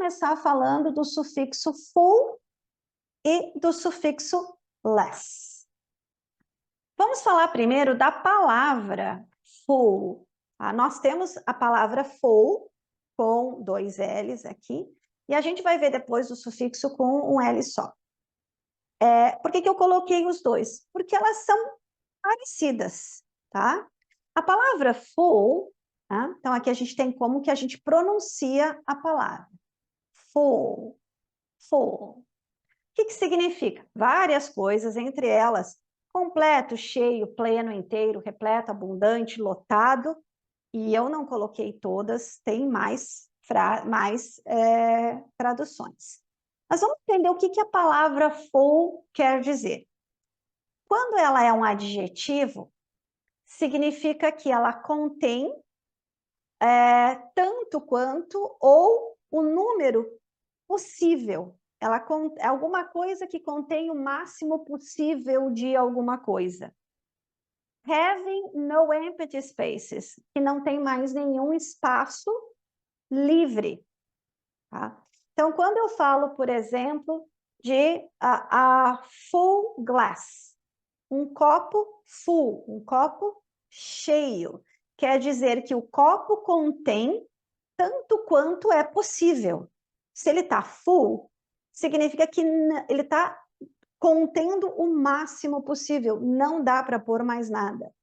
começar falando do sufixo full e do sufixo less. Vamos falar primeiro da palavra full. Tá? Nós temos a palavra full, com 2 L's aqui, e a gente vai ver depois o sufixo com um L só. Por que eu coloquei os dois? Porque elas são parecidas, tá? A palavra full, tá? Então aqui a gente tem como que a gente pronuncia a palavra. Full, full. O que significa? Várias coisas, entre elas, completo, cheio, pleno, inteiro, repleto, abundante, lotado, e eu não coloquei todas, tem mais traduções. Mas vamos entender o que a palavra full quer dizer. Quando ela é um adjetivo, significa que ela contém tanto quanto ou o número possível. Ela é alguma coisa que contém o máximo possível de alguma coisa. Having no empty spaces, que não tem mais nenhum espaço livre. Tá? Então, quando eu falo, por exemplo, de a full glass, um copo full, um copo cheio, quer dizer que o copo contém tanto quanto é possível. Se ele está full, significa que ele está contendo o máximo possível, não dá para pôr mais nada.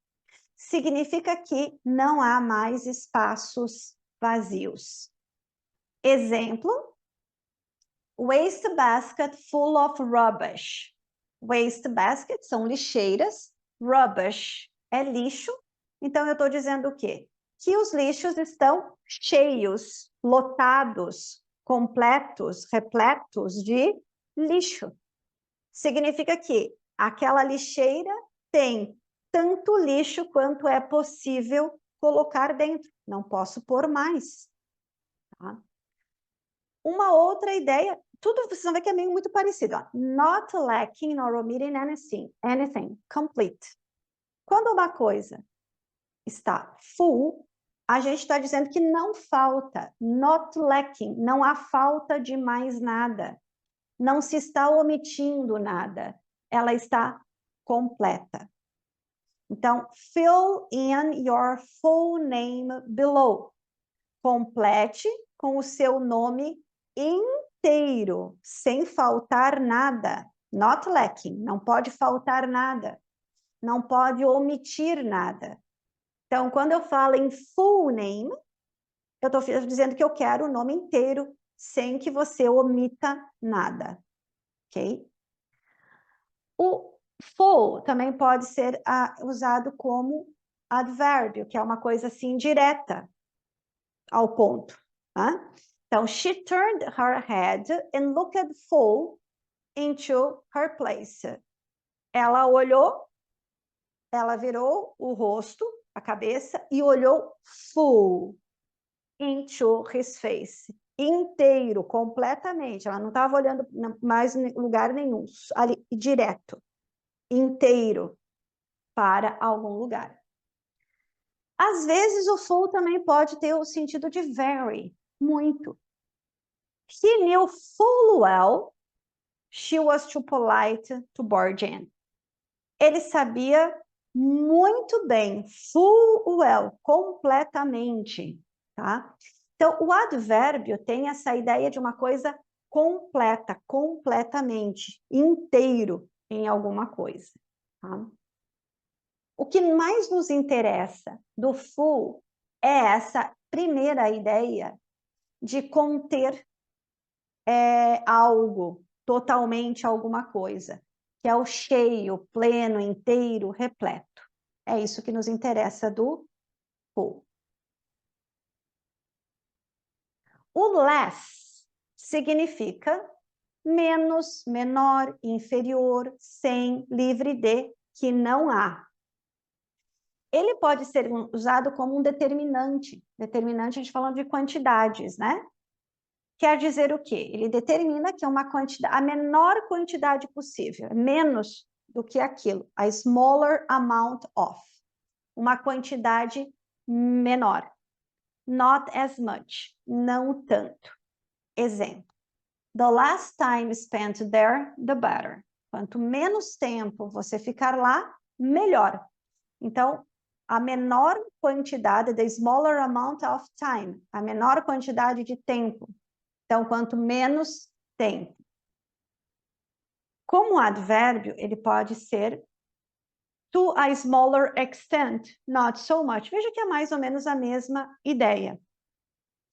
Significa que não há mais espaços vazios. Exemplo, waste basket full of rubbish. Waste basket são lixeiras, rubbish é lixo, então eu estou dizendo o quê? Que os lixos estão cheios, lotados, completos, repletos de lixo. Significa que aquela lixeira tem tanto lixo quanto é possível colocar dentro. Não posso pôr mais. Tá? Uma outra ideia, tudo vocês vão ver que é meio muito parecido. Ó. Not lacking nor omitting anything, complete. Quando uma coisa está full, a gente está dizendo que não falta. Not lacking, não há falta de mais nada. Não se está omitindo nada. Ela está completa. Então, fill in your full name below. Complete com o seu nome inteiro, sem faltar nada. Not lacking, não pode faltar nada. Não pode omitir nada. Então, quando eu falo em full name, eu estou dizendo que eu quero o nome inteiro, sem que você omita nada. Ok? O full também pode ser usado como advérbio, que é uma coisa assim direta ao ponto. Tá? Então, she turned her head and looked full into her place. Ela olhou, ela virou o rosto, a cabeça, e olhou full into his face. Inteiro, completamente. Ela não estava olhando mais em lugar nenhum, ali, direto. Inteiro para algum lugar. Às vezes o full também pode ter o sentido de very, muito. He knew full well she was too polite to barge in. Ele sabia muito bem, full well, completamente, tá? Então, o advérbio tem essa ideia de uma coisa completa, completamente, inteiro em alguma coisa, tá? O que mais nos interessa do full é essa primeira ideia de conter algo, totalmente alguma coisa, que é o cheio, pleno, inteiro, repleto. É isso que nos interessa do full. O less significa menos, menor, inferior, sem, livre de, que não há. Ele pode ser usado como um determinante. Determinante, a gente falando de quantidades, né? Quer dizer o quê? Ele determina que é uma quantidade, a menor quantidade possível, menos do que aquilo, a smaller amount of, uma quantidade menor. Not as much, não tanto. Exemplo. The less time spent there, the better. Quanto menos tempo você ficar lá, melhor. Então, a menor quantidade, the smaller amount of time, a menor quantidade de tempo. Então, quanto menos tempo. Como advérbio, ele pode ser to a smaller extent, not so much. Veja que é mais ou menos a mesma ideia.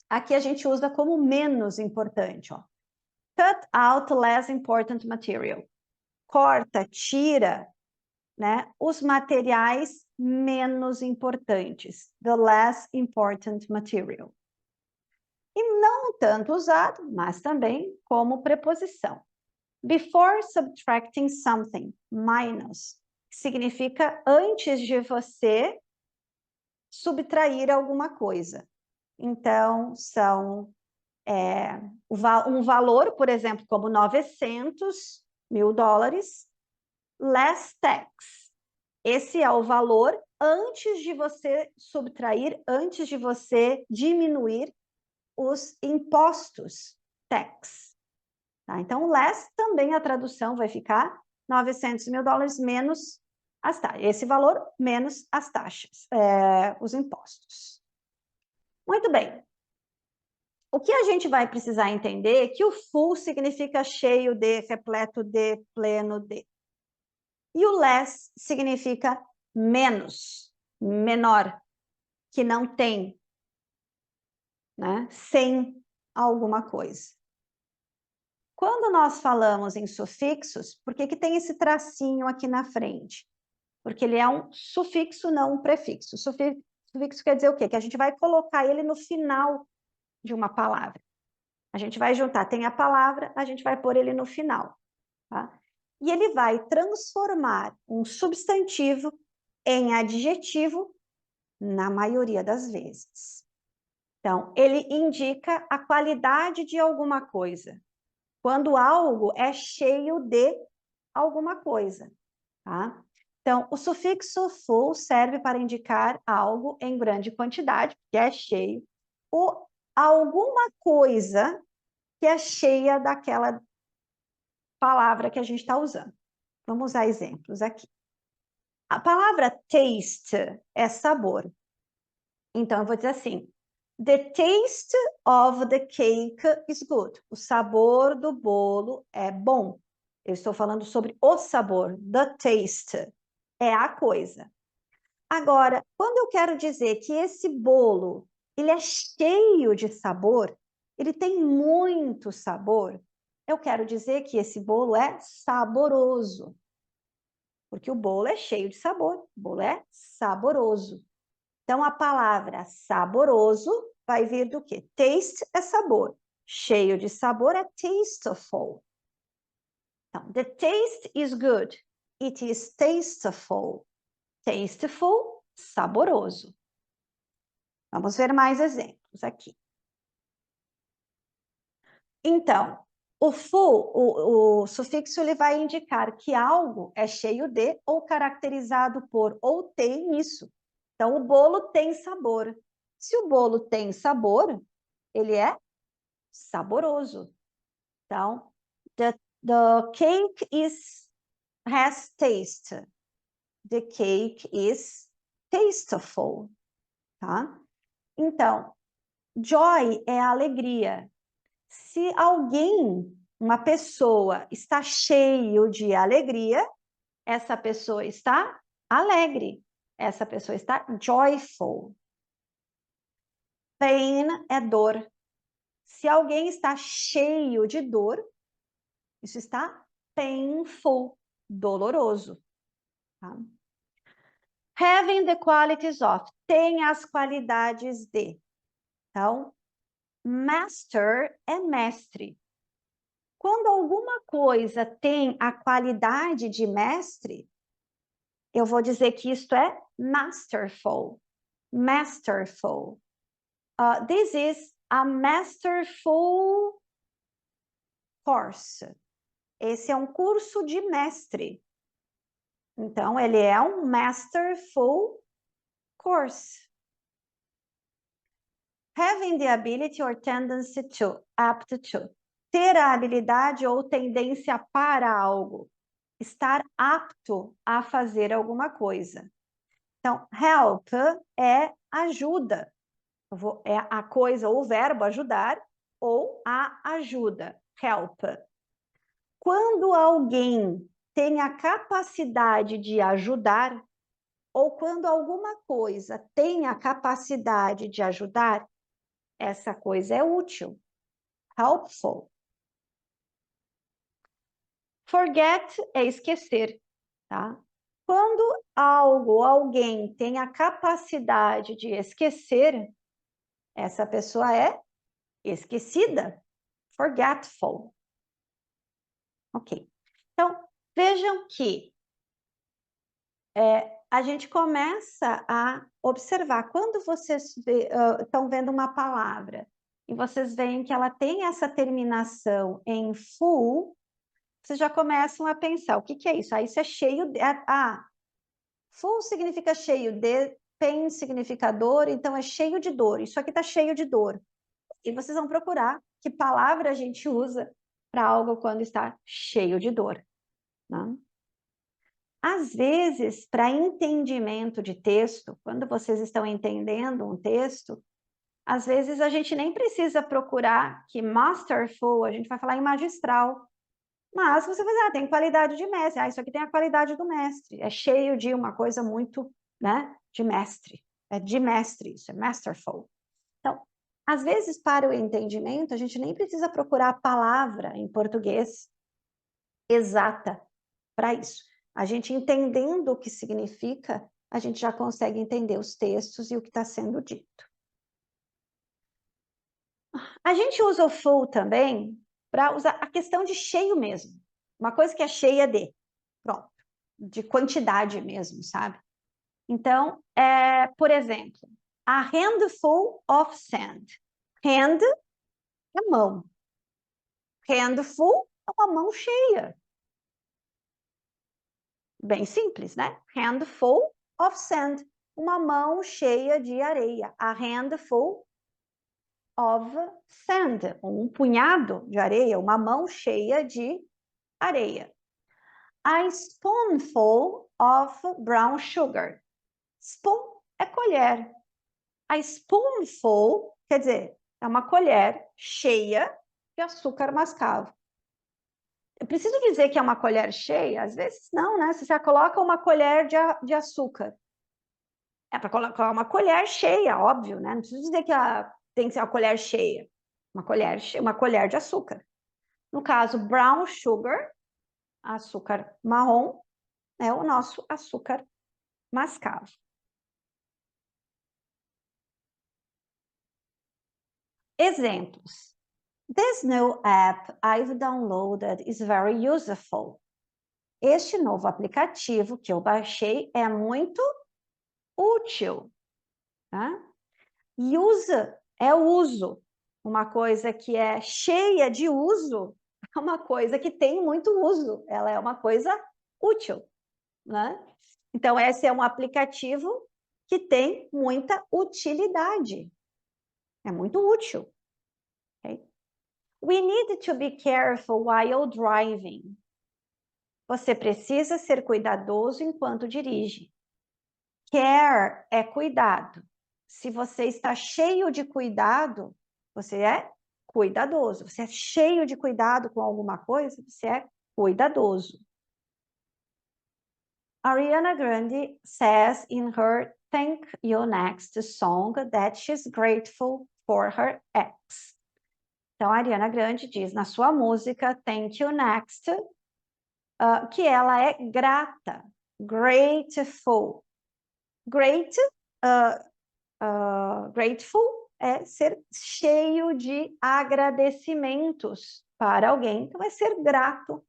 Aqui a gente usa como menos importante, ó. Cut out less important material. Corta, tira, né, os materiais menos importantes. The less important material. E não tanto usado, mas também como preposição. Before subtracting something, minus, significa antes de você subtrair alguma coisa. Então, são um valor, por exemplo, como 900 mil dólares, less tax. Esse é o valor antes de você subtrair, antes de você diminuir os impostos, tax. Tá? Então, less também a tradução vai ficar 900 mil dólares menos as taxas. Esse valor menos as taxas, os impostos. Muito bem. O que a gente vai precisar entender é que o full significa cheio de, repleto de, pleno de. E o less significa menos, menor, que não tem, né? Sem alguma coisa. Quando nós falamos em sufixos, por que tem esse tracinho aqui na frente? Porque ele é um sufixo, não um prefixo. Sufixo quer dizer o quê? Que a gente vai colocar ele no final de uma palavra. A gente vai juntar, tem a palavra, a gente vai pôr ele no final. Tá? E ele vai transformar um substantivo em adjetivo na maioria das vezes. Então, ele indica a qualidade de alguma coisa. Quando algo é cheio de alguma coisa. Tá? Então, o sufixo full serve para indicar algo em grande quantidade, que é cheio, ou alguma coisa que é cheia daquela palavra que a gente está usando. Vamos usar exemplos aqui. A palavra taste é sabor. Então, eu vou dizer assim, the taste of the cake is good. O sabor do bolo é bom. Eu estou falando sobre o sabor, the taste, é a coisa. Agora, quando eu quero dizer que esse bolo, ele é cheio de sabor, ele tem muito sabor, eu quero dizer que esse bolo é saboroso. Porque o bolo é cheio de sabor, o bolo é saboroso. Então, a palavra saboroso vai vir do quê? Taste é sabor. Cheio de sabor é tasteful. Então, the taste is good. It is tasteful. Tasteful, saboroso. Vamos ver mais exemplos aqui. Então, o full, o sufixo, ele vai indicar que algo é cheio de ou caracterizado por ou tem isso. Então, o bolo tem sabor. Se o bolo tem sabor, ele é saboroso. Então, the cake has taste. The cake is tasteful. Tá? Então, joy é alegria. Se alguém, uma pessoa, está cheio de alegria, essa pessoa está alegre. Essa pessoa está joyful. Pain é dor. Se alguém está cheio de dor, isso está painful, doloroso. Tá? Having the qualities of, tem as qualidades de. Então, master é mestre. Quando alguma coisa tem a qualidade de mestre, eu vou dizer que isto é masterful. Masterful. This is a masterful course. Esse é um curso de mestre. Então, ele é um masterful course. having the ability or tendency to, apt to. Ter a habilidade ou tendência para algo. Estar apto a fazer alguma coisa. Então, help é ajuda. É a coisa, ou o verbo ajudar, ou a ajuda. Help. Quando alguém tem a capacidade de ajudar, ou quando alguma coisa tem a capacidade de ajudar, essa coisa é útil. Helpful. Forget é esquecer, tá? Quando algo, alguém tem a capacidade de esquecer, essa pessoa é esquecida. Forgetful. Ok. Então, vejam que a gente começa a observar. Quando vocês estão vendo uma palavra e vocês veem que ela tem essa terminação em full, vocês já começam a pensar, o que que é isso? Isso é cheio de... full significa cheio de, pain significa dor, então é cheio de dor. Isso aqui está cheio de dor. E vocês vão procurar que palavra a gente usa para algo quando está cheio de dor. Né? Às vezes, para entendimento de texto, quando vocês estão entendendo um texto, às vezes a gente nem precisa procurar que masterful, a gente vai falar em magistral. Mas você vai dizer, tem qualidade de mestre. Isso aqui tem a qualidade do mestre. É cheio de uma coisa muito, né, de mestre. É de mestre, isso é masterful. Então, às vezes, para o entendimento, a gente nem precisa procurar a palavra em português exata para isso. A gente entendendo o que significa, a gente já consegue entender os textos e o que está sendo dito. A gente usa o full também para usar a questão de cheio mesmo. Uma coisa que é cheia de, pronto, de quantidade mesmo, sabe? Então, por exemplo, a handful of sand. Hand é mão. Handful é uma mão cheia. Bem simples, né? Handful of sand. Uma mão cheia de areia. A handful of sand. Um punhado de areia, uma mão cheia de areia. A spoonful of brown sugar. Spoon é colher. A spoonful, quer dizer, é uma colher cheia de açúcar mascavo. Eu preciso dizer que é uma colher cheia? Às vezes não, né? Você já coloca uma colher de açúcar. É para colocar uma colher cheia, óbvio, né? Não preciso dizer que tem que ser uma colher cheia. Uma colher de açúcar. No caso, brown sugar, açúcar marrom, é o nosso açúcar mascavo. Exemplos. This new app I've downloaded is very useful. Este novo aplicativo que eu baixei é muito útil. Tá? Use é uso. Uma coisa que é cheia de uso é uma coisa que tem muito uso. Ela é uma coisa útil. Né? Então, esse é um aplicativo que tem muita utilidade. É muito útil. Okay? We need to be careful while driving. Você precisa ser cuidadoso enquanto dirige. Care é cuidado. Se você está cheio de cuidado, você é cuidadoso. Você é cheio de cuidado com alguma coisa, você é cuidadoso. Ariana Grande says in her Thank You Next song that she's grateful for her ex. Então, a Ariana Grande diz na sua música Thank You Next que ela é grata, grateful. Grateful é ser cheio de agradecimentos para alguém. Então, é ser grato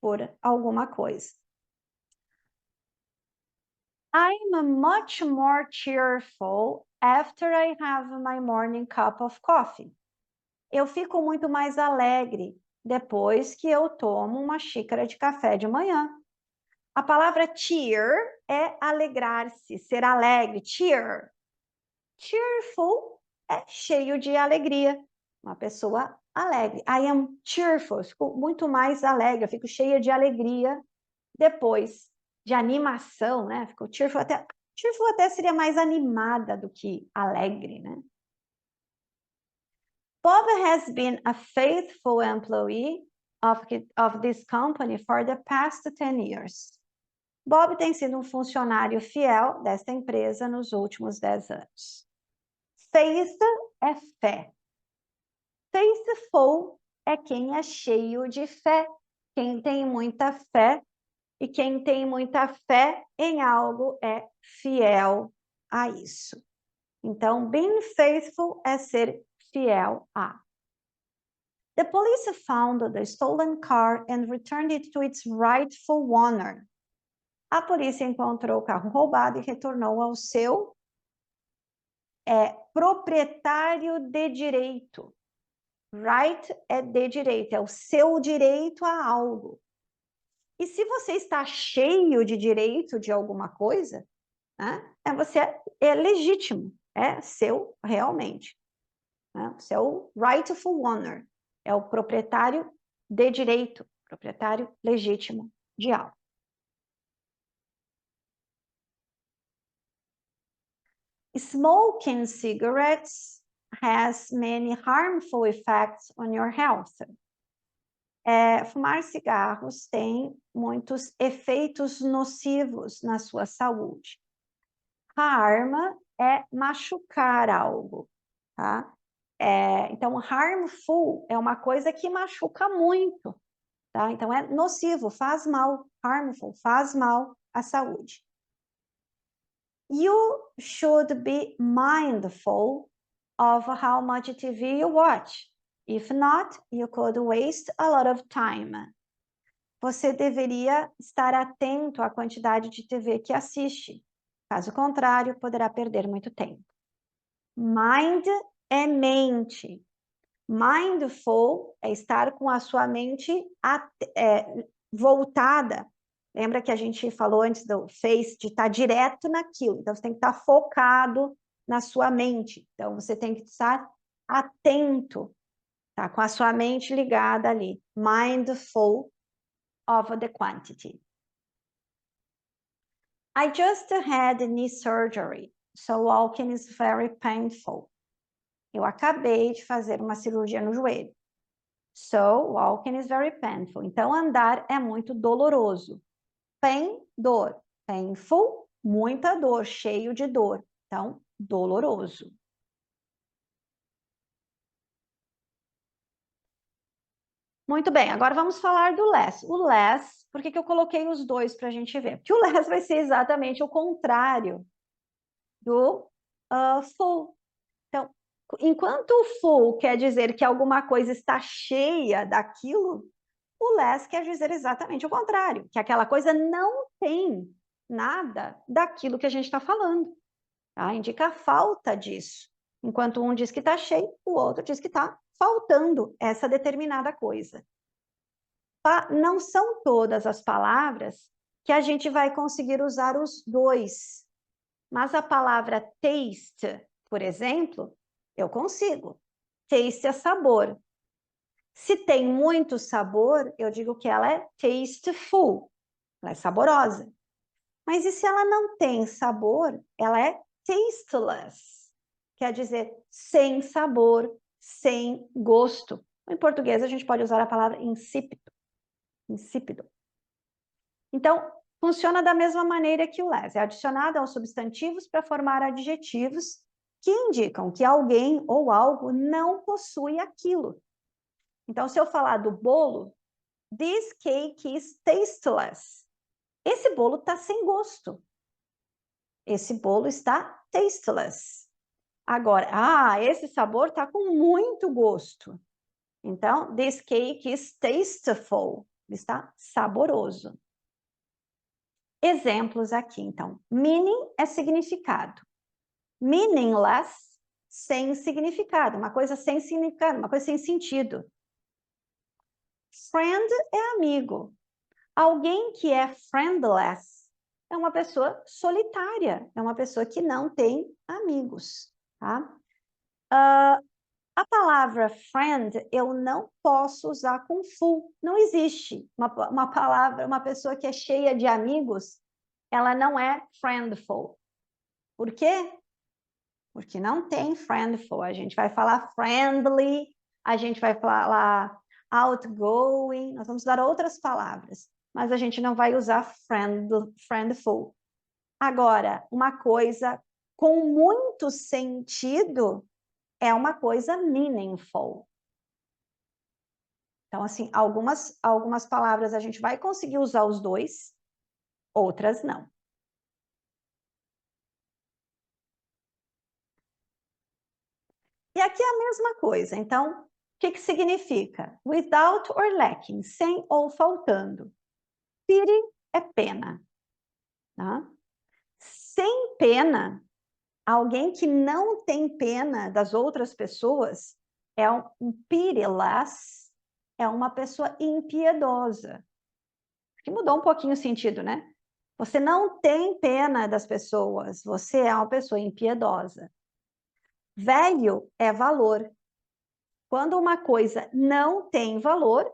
por alguma coisa. I'm much more cheerful after I have my morning cup of coffee. Eu fico muito mais alegre depois que eu tomo uma xícara de café de manhã. A palavra cheer é alegrar-se, ser alegre. Cheer. Cheerful é cheio de alegria. Uma pessoa alegre. I am cheerful. Eu fico muito mais alegre, eu fico cheia de alegria. Depois de animação, né? Ficou cheerful até seria mais animada do que alegre, né? Bob has been a faithful employee of this company for the past 10 years. Bob tem sido um funcionário fiel desta empresa nos últimos 10 anos. Faith é fé. Faithful é quem é cheio de fé, quem tem muita fé, e quem tem muita fé em algo é fiel a isso. Então, being faithful é ser fiel a. The police found the stolen car and returned it to its rightful owner. A polícia encontrou o carro roubado e retornou ao seu proprietário de direito. Right é de direito, é o seu direito a algo. E se você está cheio de direito de alguma coisa, né, você é legítimo, é seu realmente. Né? Você é o rightful owner, é o proprietário de direito, proprietário legítimo de algo. Smoking cigarettes has many harmful effects on your health. Fumar cigarros tem muitos efeitos nocivos na sua saúde. Harm é machucar algo, tá? Então, harmful é uma coisa que machuca muito, tá? Então, é nocivo, faz mal. Harmful, faz mal à saúde. You should be mindful of how much TV you watch. If not, you could waste a lot of time. Você deveria estar atento à quantidade de TV que assiste. Caso contrário, poderá perder muito tempo. Mind é mente. Mindful é estar com a sua mente voltada. Lembra que a gente falou antes do face, de estar direto naquilo. Então, você tem que estar focado na sua mente. Então, você tem que estar atento, tá? Com a sua mente ligada ali. Mindful of the quantity. I just had knee surgery, so walking is very painful. Eu acabei de fazer uma cirurgia no joelho. So, walking is very painful. Então, andar é muito doloroso. Pain, dor. Painful, muita dor, cheio de dor. Então, doloroso. Muito bem, agora vamos falar do less. O less, por que eu coloquei os dois para a gente ver? Porque o less vai ser exatamente o contrário do full. Então, enquanto o full quer dizer que alguma coisa está cheia daquilo, o less quer dizer exatamente o contrário, que aquela coisa não tem nada daquilo que a gente está falando. Tá? Indica a falta disso. Enquanto um diz que está cheio, o outro diz que está faltando essa determinada coisa. Não são todas as palavras que a gente vai conseguir usar os dois. Mas a palavra taste, por exemplo, eu consigo. Taste é sabor. Se tem muito sabor, eu digo que ela é tasteful. Ela é saborosa. Mas e se ela não tem sabor, ela é tasteless. Quer dizer, sem sabor, sem gosto. Em português, a gente pode usar a palavra insípido. Insípido. Então, funciona da mesma maneira que o less. É adicionado aos substantivos para formar adjetivos que indicam que alguém ou algo não possui aquilo. Então, se eu falar do bolo, this cake is tasteless. Esse bolo está sem gosto. Esse bolo está tasteless. Agora, esse sabor está com muito gosto. Então, this cake is tasteful. Está saboroso. Exemplos aqui, então. Meaning é significado. Meaningless, sem significado. Uma coisa sem significado, uma coisa sem sentido. Friend é amigo. Alguém que é friendless é uma pessoa solitária. É uma pessoa que não tem amigos, tá? A palavra friend eu não posso usar com full. Não existe uma palavra, uma pessoa que é cheia de amigos, ela não é friendful. Por quê? Porque não tem friendful. A gente vai falar friendly, a gente vai falar outgoing, nós vamos dar outras palavras, mas a gente não vai usar friendful. Agora, uma coisa com muito sentido é uma coisa meaningful. Então, assim, algumas palavras a gente vai conseguir usar os dois, outras não. E aqui é a mesma coisa. Então, o que significa? Without or lacking, sem ou faltando. Pity é pena. Tá? Sem pena, alguém que não tem pena das outras pessoas é um pitiless, é uma pessoa impiedosa. Que mudou um pouquinho o sentido, né? Você não tem pena das pessoas, você é uma pessoa impiedosa. Velho é valor. Quando uma coisa não tem valor,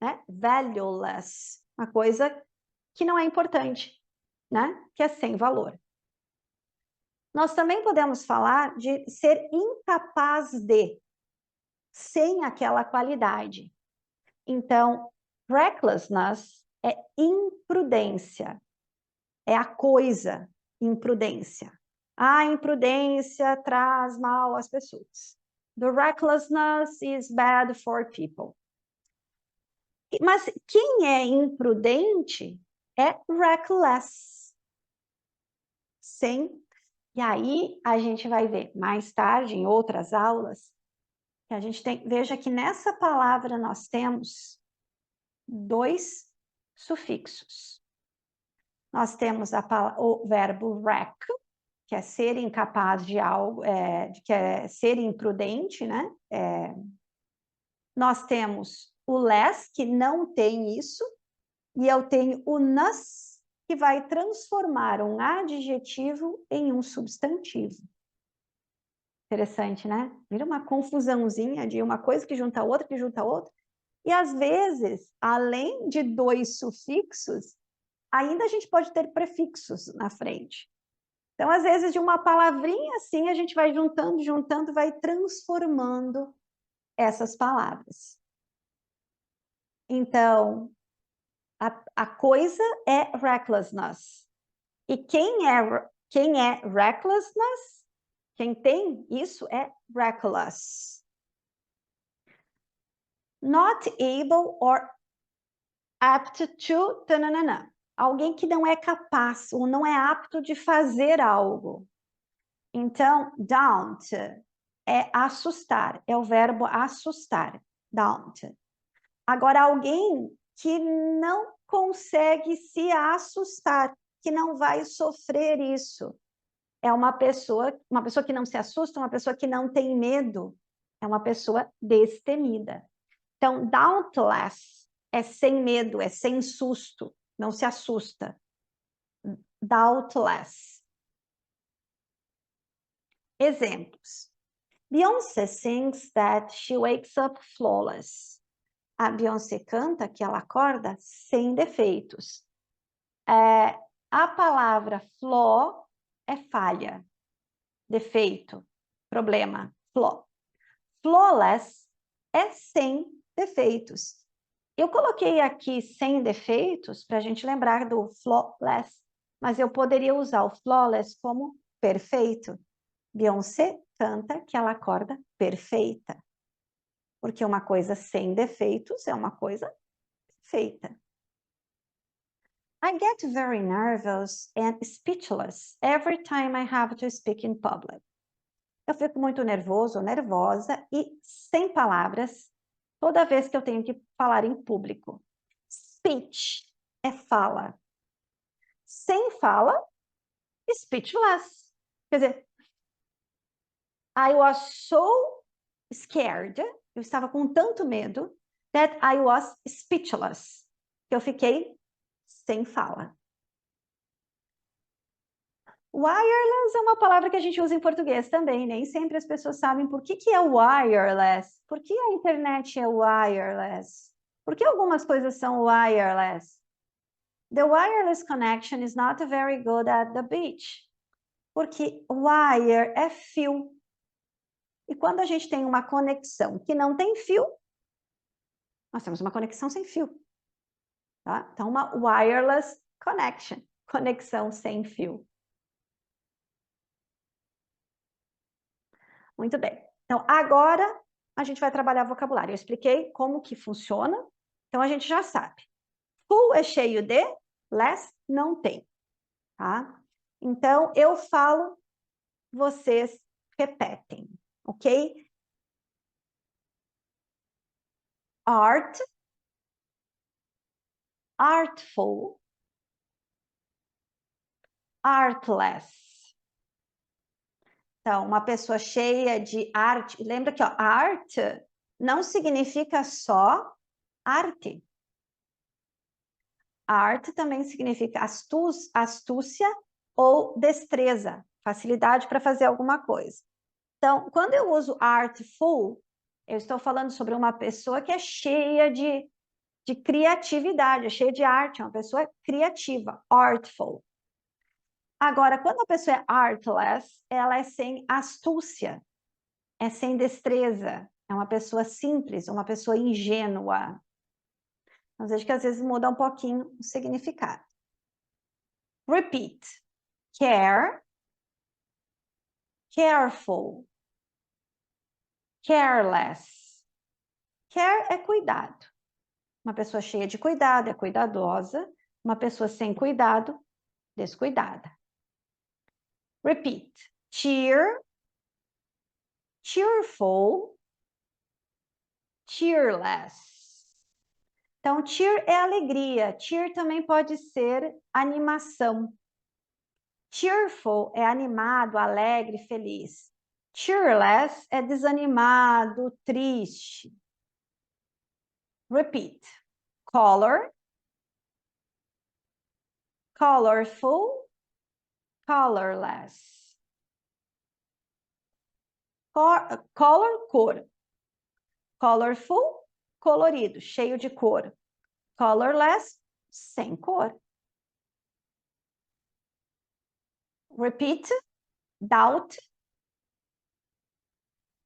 né? Valueless, uma coisa que não é importante, né? Que é sem valor. Nós também podemos falar de ser incapaz de, sem aquela qualidade. Então, recklessness é imprudência, é a coisa, imprudência. A imprudência traz mal às pessoas. The recklessness is bad for people. Mas quem é imprudente é reckless. Sem. E aí a gente vai ver mais tarde, em outras aulas, que a gente tem. Veja que nessa palavra nós temos dois sufixos. Nós temos o verbo wreck, que é ser incapaz de algo, que é ser imprudente, né? Nós temos o less, que não tem isso, e eu tenho o ness, que vai transformar um adjetivo em um substantivo. Interessante, né? Vira uma confusãozinha de uma coisa que junta a outra, que junta a outra. E às vezes, além de dois sufixos, ainda a gente pode ter prefixos na frente. Então, às vezes, de uma palavrinha assim, a gente vai juntando, juntando, vai transformando essas palavras. Então, a coisa é recklessness. E quem é recklessness? Quem tem isso é reckless. Not able or apt to... Tananana. Alguém que não é capaz ou não é apto de fazer algo. Então, don't é assustar, é o verbo assustar. Don't. Agora, alguém que não consegue se assustar, que não vai sofrer isso. É uma pessoa que não se assusta, uma pessoa que não tem medo. É uma pessoa destemida. Então, dauntless é sem medo, é sem susto, não se assusta. Dauntless. Exemplos. Beyoncé sings that she wakes up flawless. A Beyoncé canta que ela acorda sem defeitos. A palavra flaw é falha, defeito, problema, flaw. Flawless é sem defeitos. Eu coloquei aqui sem defeitos para a gente lembrar do flawless, mas eu poderia usar o flawless como perfeito. Beyoncé canta que ela acorda perfeita. Porque uma coisa sem defeitos é uma coisa perfeita. I get very nervous and speechless every time I have to speak in public. Eu fico muito nervoso, nervosa e sem palavras toda vez que eu tenho que falar em público. Speech é fala. Sem fala, speechless. Quer dizer, I was so scared, eu estava com tanto medo, that I was speechless. Eu fiquei sem fala. Wireless é uma palavra que a gente usa em português também, nem sempre as pessoas sabem por que é wireless, por que a internet é wireless, por que algumas coisas são wireless. The wireless connection is not very good at the beach, porque wire é fio. E quando a gente tem uma conexão que não tem fio, nós temos uma conexão sem fio. Tá? Então, uma wireless connection, conexão sem fio. Muito bem. Então, agora a gente vai trabalhar vocabulário. Eu expliquei como que funciona, então a gente já sabe. Full é cheio de, less não tem. Tá? Então, eu falo, vocês repetem, ok? Art, artful, artless. Então, uma pessoa cheia de arte. Lembra que ó, art não significa só arte. Art também significa astúcia ou destreza, facilidade para fazer alguma coisa. Então, quando eu uso artful, eu estou falando sobre uma pessoa que é cheia de criatividade, é cheia de arte, é uma pessoa criativa, artful. Agora, quando a pessoa é artless, ela é sem astúcia, é sem destreza, é uma pessoa simples, uma pessoa ingênua. Então, veja que às vezes muda um pouquinho o significado. Repeat. Care, careful, careless. Care é cuidado. Uma pessoa cheia de cuidado é cuidadosa, uma pessoa sem cuidado, descuidada. Repeat. Cheer, cheerful, cheerless. Então, cheer é alegria. Cheer também pode ser animação. Cheerful é animado, alegre, feliz. Cheerless é desanimado, triste. Repeat. Color, colorful, colorless. Color, cor. Colorful, colorido, cheio de cor. Colorless, sem cor. Repeat. Doubt,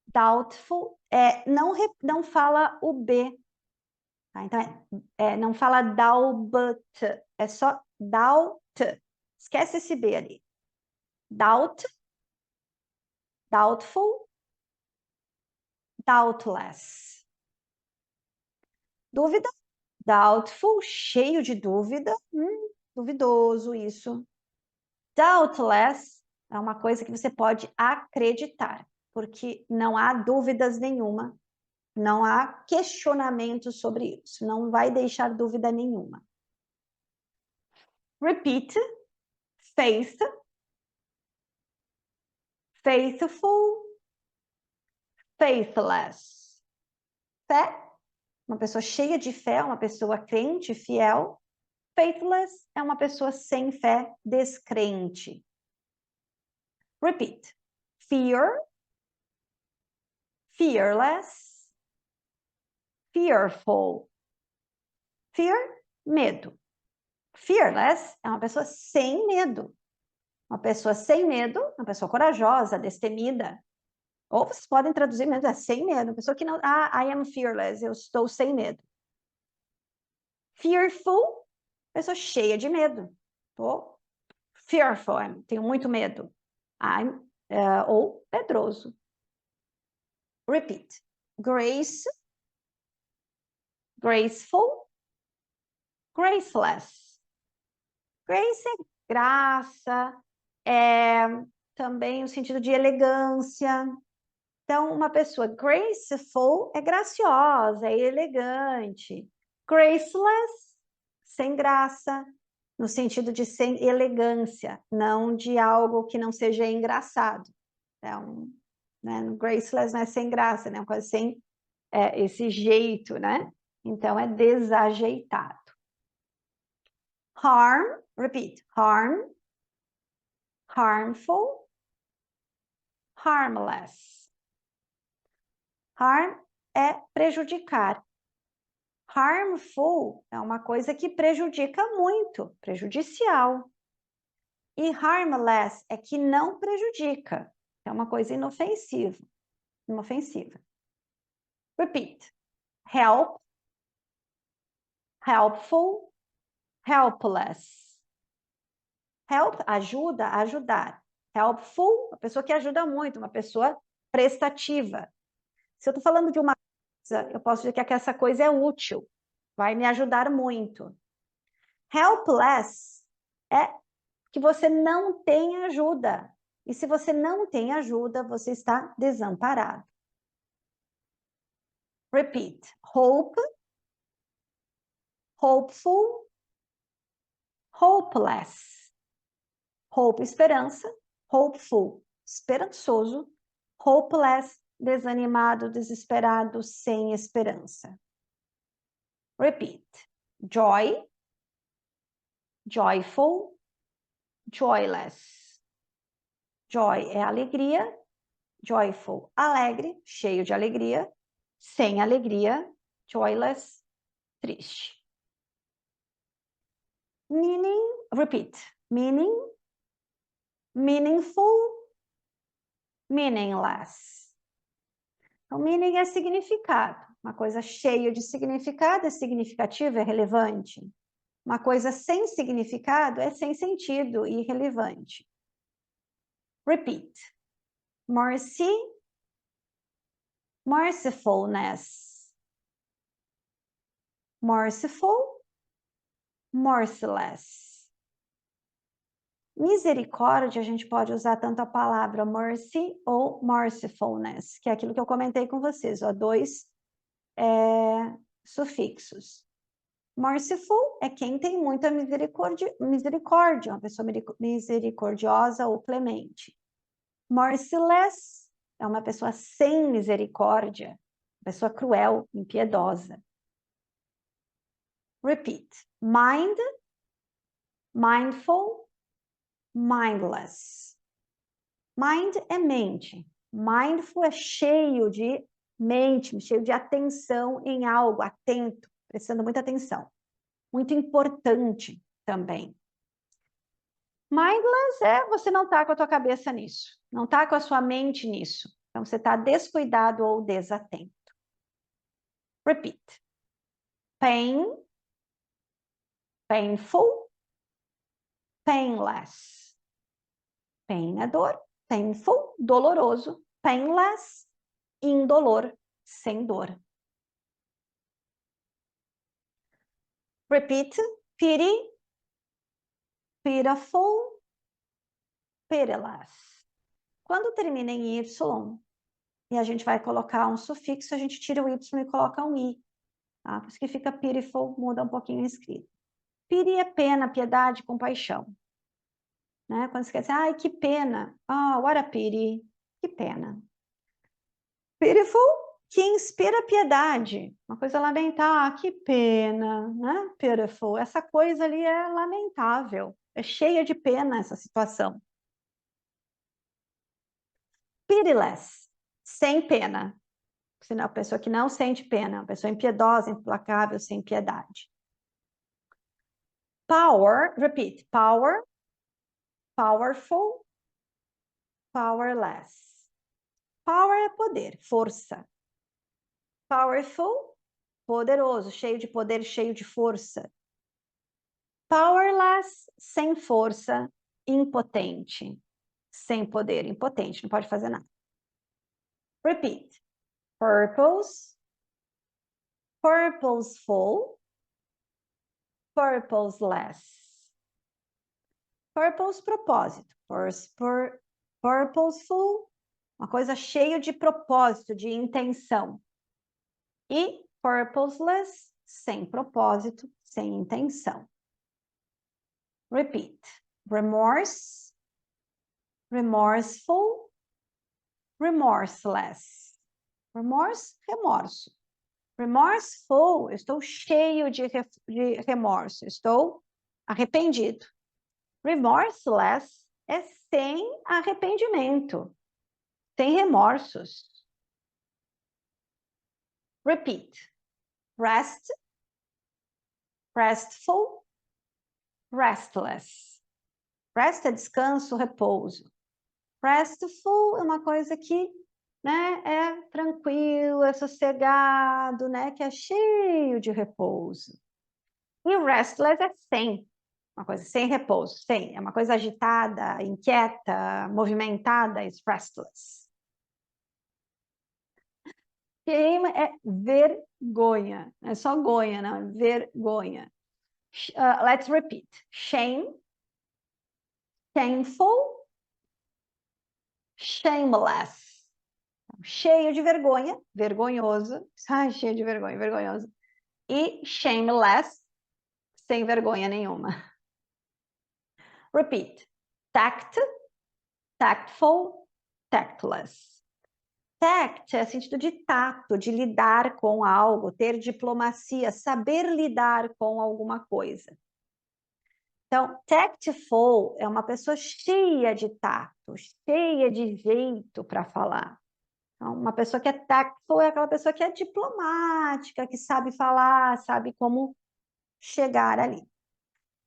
doubtful, não fala o B. Tá? Então, não fala doubt, é só doubt. Esquece esse B ali. Doubt, doubtful, doubtless. Dúvida, doubtful, cheio de dúvida. Duvidoso isso. Doubtless é uma coisa que você pode acreditar, porque não há dúvidas nenhuma, não há questionamento sobre isso, não vai deixar dúvida nenhuma. Repeat, faith, faithful, faithless. Fé, uma pessoa cheia de fé, uma pessoa crente, fiel. Faithless é uma pessoa sem fé, descrente. Repeat. Fear, fearless, fearful. Fear, medo. Fearless é uma pessoa sem medo. Uma pessoa sem medo, uma pessoa corajosa, destemida. Ou vocês podem traduzir mesmo, sem medo. Uma pessoa que não... I am fearless, eu estou sem medo. Fearful, pessoa cheia de medo. Tô fearful, tenho muito medo. Ou medroso. Repeat. Grace, graceful, graceless. Grace é graça, é também o sentido de elegância. Então, uma pessoa graceful é graciosa, é elegante. Graceless, sem graça, no sentido de sem elegância, não de algo que não seja engraçado. Então, né, graceless não é sem graça, né? Uma coisa sem esse jeito, né? Então, é desajeitado. Harm, repeat, harm, harmful, harmless. Harm é prejudicar. Harmful é uma coisa que prejudica muito, prejudicial. E harmless é que não prejudica, é uma coisa inofensiva. Repeat. Help, helpful, helpless. Help, ajuda, ajudar. Helpful, uma pessoa que ajuda muito, uma pessoa prestativa. Se eu estou falando de uma coisa, eu posso dizer que essa coisa é útil, vai me ajudar muito. Helpless é que você não tem ajuda. E se você não tem ajuda, você está desamparado. Repeat. Hope, hopeful, hopeless. Hope, esperança. Hopeful, esperançoso. Hopeless, desanimado, desesperado, sem esperança. Repeat. Joy, joyful, joyless. Joy é alegria, joyful, alegre, cheio de alegria, sem alegria, joyless, triste. Meaning, repeat. Meaning, meaningful, meaningless. Então, meaning é significado. Uma coisa cheia de significado é significativa, é relevante. Uma coisa sem significado é sem sentido e irrelevante. Repeat. Mercy, mercifulness. Merciful, merciless. Misericórdia, a gente pode usar tanto a palavra mercy ou mercifulness, que é aquilo que eu comentei com vocês, ó, dois sufixos. Merciful é quem tem muita misericórdia, uma pessoa misericordiosa ou clemente. Merciless é uma pessoa sem misericórdia, uma pessoa cruel, impiedosa. Repeat. Mind, mindful, mindless. Mind é mente. Mindful é cheio de mente, cheio de atenção em algo, atento, prestando muita atenção. Muito importante também. Mindless é você não está com a tua cabeça nisso, não está com a sua mente nisso. Então, você está descuidado ou desatento. Repeat. Pain, painful, painless. Pain é dor, painful, doloroso, painless, indolor, sem dor. Repeat. Pity, pitiful, pitiless. Quando termina em Y, e a gente vai colocar um sufixo, a gente tira o Y e coloca um I. Tá? Por isso que fica pitiful, muda um pouquinho o escrito. Pity é pena, piedade, compaixão. Né? Quando você quer dizer, ai, que pena. Ah, what a pity. Que pena. Pitiful, que inspira piedade. Uma coisa lamentável. Ah, que pena. Né? Pitiful. Essa coisa ali é lamentável. É cheia de pena essa situação. Pitiless, sem pena. A pessoa que não sente pena, uma pessoa impiedosa, implacável, sem piedade. Power, repeat, power, powerful, powerless. Power é poder, força. Powerful, poderoso, cheio de poder, cheio de força. Powerless, sem força, impotente. Sem poder, impotente, não pode fazer nada. Repeat. Purpose, purposeful, purposeless. Purpose, propósito. Purposeful, uma coisa cheia de propósito, de intenção. E purposeless, sem propósito, sem intenção. Repeat. Remorse, remorseful, remorseless. Remorse, remorso. Remorseful, estou cheio de remorso, estou arrependido. Remorseless, é sem arrependimento, sem remorsos. Repeat. Rest, restful, restless. Rest é descanso, repouso. Restful é uma coisa que, né, é tranquilo, é sossegado, né, que é cheio de repouso. E o restless é sem, uma coisa sem repouso, sem, é uma coisa agitada, inquieta, movimentada, is restless. Shame é vergonha, não é só gonha, não, é vergonha. Let's repeat. Shame, shameful, shameless. Cheio de vergonha, vergonhoso. Ai, cheio de vergonha, vergonhoso. E shameless, sem vergonha nenhuma. Repeat. Tact, tactful, tactless. Tact é sentido de tato, de lidar com algo, ter diplomacia, saber lidar com alguma coisa. Então, tactful é uma pessoa cheia de tato, cheia de jeito para falar. Então, uma pessoa que é tactful é aquela pessoa que é diplomática, que sabe falar, sabe como chegar ali.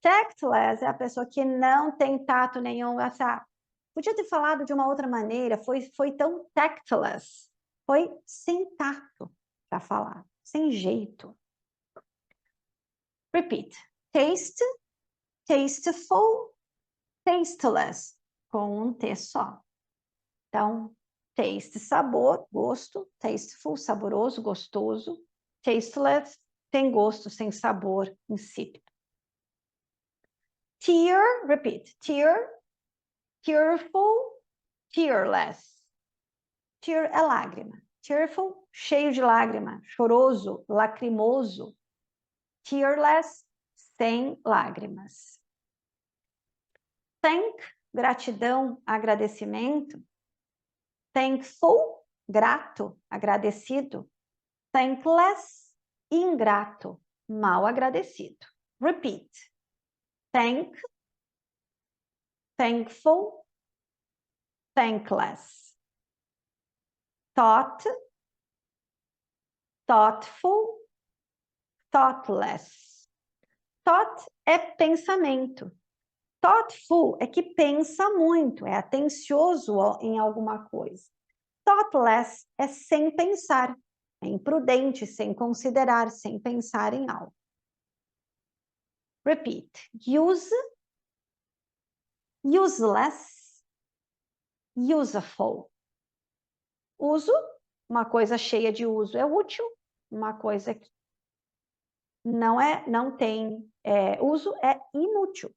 Tactless é a pessoa que não tem tato nenhum, essa podia ter falado de uma outra maneira, foi tão tactless, foi sem tato para falar, sem jeito. Repeat. Taste, tasteful, tasteless, com um T só. Então, taste, sabor, gosto, tasteful, saboroso, gostoso, tasteless, sem gosto, sem sabor, insípido. Tear, repeat, tear, tearful, tearless. Tear é lágrima. Tearful, cheio de lágrima. Choroso, lacrimoso. Tearless, sem lágrimas. Thank, gratidão, agradecimento. Thankful, grato, agradecido. Thankless, ingrato, mal agradecido. Repeat. Thank, thankful, thankless. Thought, thoughtful, thoughtless. Thought é pensamento. Thoughtful é que pensa muito, é atencioso em alguma coisa. Thoughtless é sem pensar, é imprudente, sem considerar, sem pensar em algo. Repeat. Use, useless, useful. Uso, uma coisa cheia de uso é útil, uma coisa que não tem uso é inútil.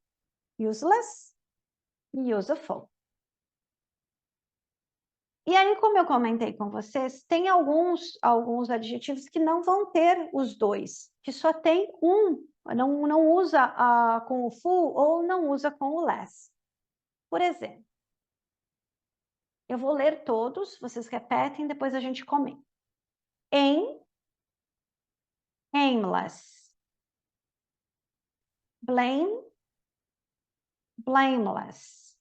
Useless, useful. E aí, como eu comentei com vocês, tem alguns adjetivos que não vão ter os dois, que só tem um, não usa com o full ou não usa com o less. Por exemplo, eu vou ler todos, vocês repetem, depois a gente comenta. Aimless. Blame, blameless.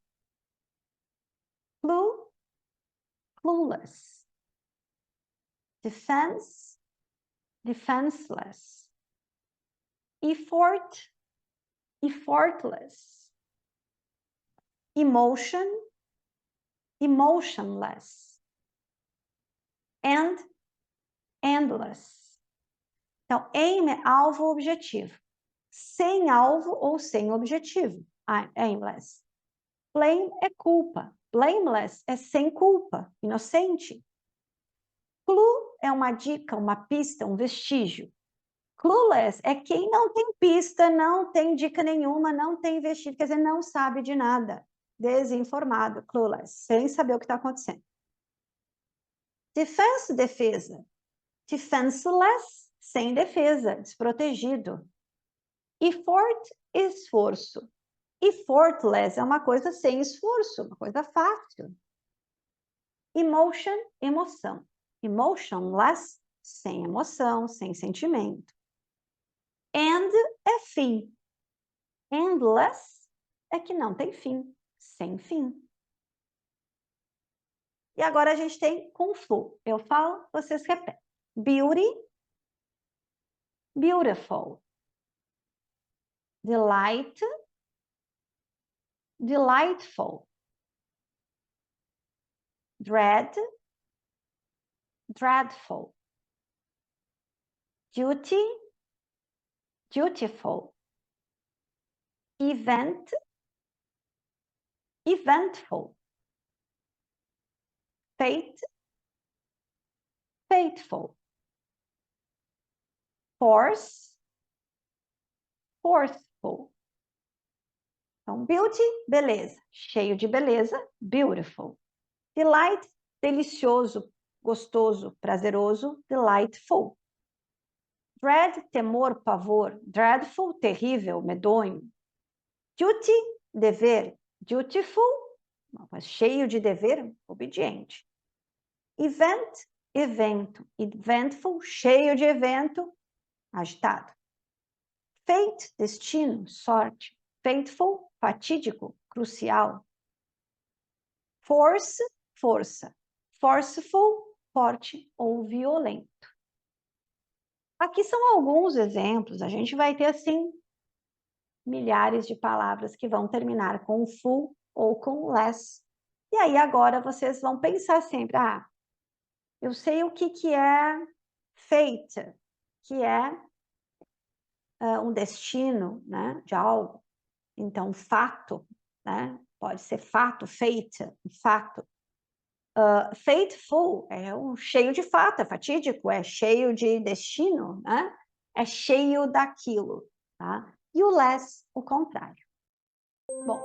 Clue, clueless. Defense, defenseless. Effort, effortless. Emotion, emotionless. End, endless. Então, aim é alvo ou objetivo. Sem alvo ou sem objetivo. Aimless. Blame é culpa. Blameless é sem culpa, inocente. Clue é uma dica, uma pista, um vestígio. Clueless é quem não tem pista, não tem dica nenhuma, não tem vestígio, quer dizer, não sabe de nada. Desinformado, clueless, sem saber o que está acontecendo. Defense, defesa. Defenseless, sem defesa, desprotegido. Effort, esforço. Effortless é uma coisa sem esforço, uma coisa fácil. Emotion, emoção. Emotionless, sem emoção, sem sentimento. End é fim. Endless é que não tem fim. sem fim. E agora a gente tem Kung Fu. Eu falo, vocês repetem. Beauty, beautiful. Delight, delightful. Dread, dreadful. Duty, dutiful. Event, eventful. Fate, fateful. Force, forceful. Então, beauty, beleza. Cheio de beleza, beautiful. Delight, delicioso, gostoso, prazeroso, delightful. Dread, temor, pavor, dreadful, terrível, medonho. Duty, dever, dutiful, mas cheio de dever, obediente. Event, evento, eventful, cheio de evento, agitado. Fate, destino, sorte. Fateful, fatídico, crucial. Force, força. Forceful, forte ou violento. Aqui são alguns exemplos, a gente vai ter, assim, milhares de palavras que vão terminar com full ou com less. E aí, agora, vocês vão pensar sempre, eu sei o que é fate, que é um destino, né, de algo. Então, fato, né, pode ser fato, fate, fato. Fateful é cheio de fato, é fatídico, é cheio de destino, né? É cheio daquilo, tá? E o less, o contrário. Bom.